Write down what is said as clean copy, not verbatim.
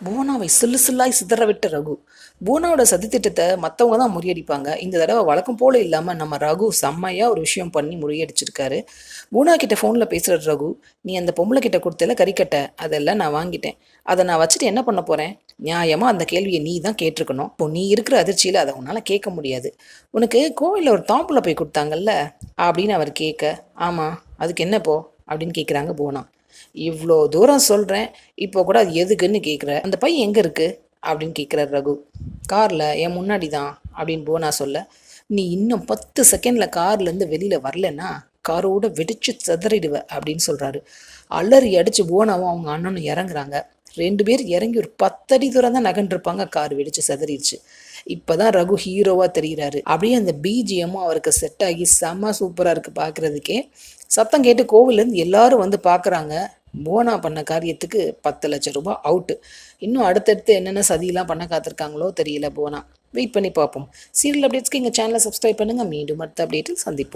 புவனாவை சில்லு சில்லாய் சிதற விட்ட ரகு. புவனாவோட சதித்திட்டத்தை மற்றவங்க தான் முறியடிப்பாங்க. இந்த தடவை வழக்கம் போல இல்லாமல் நம்ம ரகு செம்மையாக ஒரு விஷயம் பண்ணி முறியடிச்சிருக்காரு. புவனா கிட்ட ஃபோனில் பேசுகிற ரகு, நீ அந்த பொம்பளை கிட்ட கொடுத்தல கறிக்கட்டை, அதெல்லாம் நான் வாங்கிட்டேன். அதை நான் வச்சுட்டு என்ன பண்ண போகிறேன்? நியாயமாக அந்த கேள்வியை நீ தான் கேட்டிருக்கணும். இப்போ நீ இருக்கிற அதிர்ச்சியில் அதை உன்னால் கேட்க முடியாது. உனக்கு கோவிலில் ஒரு தாம்பூல போய் கொடுத்தாங்கல்ல அப்படின்னு அவர் கேட்க, ஆமாம் அதுக்கு என்ன போ அப்படின்னு கேட்குறாங்க புவனா. இவ்வளோ தூரம் சொல்கிறேன், இப்போ கூட அது எதுக்குன்னு கேட்குற, அந்த பையன் எங்கே இருக்குது அப்படின்னு கேட்குறாரு ரகு. காரில் என் முன்னாடி தான் அப்படின்னு புவனா சொல்ல, நீ இன்னும் 10 செகண்டில் கார்லேருந்து வெளியில் வரலன்னா காரோட வெடிச்சு சிதறிடுவ அப்படின்னு சொல்கிறாரு. அலறி அடித்து புவனாவும் அவங்க அண்ணனும் இறங்குறாங்க. 2 பேர் இறங்கி ஒரு 10 அடி தூரம் தான் நகன்றிருப்பாங்க, கார் வெடிச்சு சிதறிடுச்சு. இப்போதான் ரகு ஹீரோவாக தெரிகிறாரு. அப்படியே அந்த பிஜிஎம்மும் அவருக்கு செட் ஆகி செம்ம சூப்பராக இருக்குது பார்க்குறதுக்கே. சத்தம் கேட்டு கோவிலேருந்து எல்லாரும் வந்து பார்க்குறாங்க. புவனா பண்ண காரியத்துக்கு 10 லட்சம் ரூபாய் அவுட்டு. இன்னும் அடுத்தடுத்து என்னென்ன சதியெல்லாம் பண்ண காத்திருக்காங்களோ தெரியல புவனா. வெயிட் பண்ணி பார்ப்போம். சீரியல் அப்டேட்ஸ்க்கு எங்கள் சேனலை சப்ஸ்கிரைப் பண்ணுங்கள். மீண்டும் அடுத்த அப்டேட்டில் சந்திப்போம்.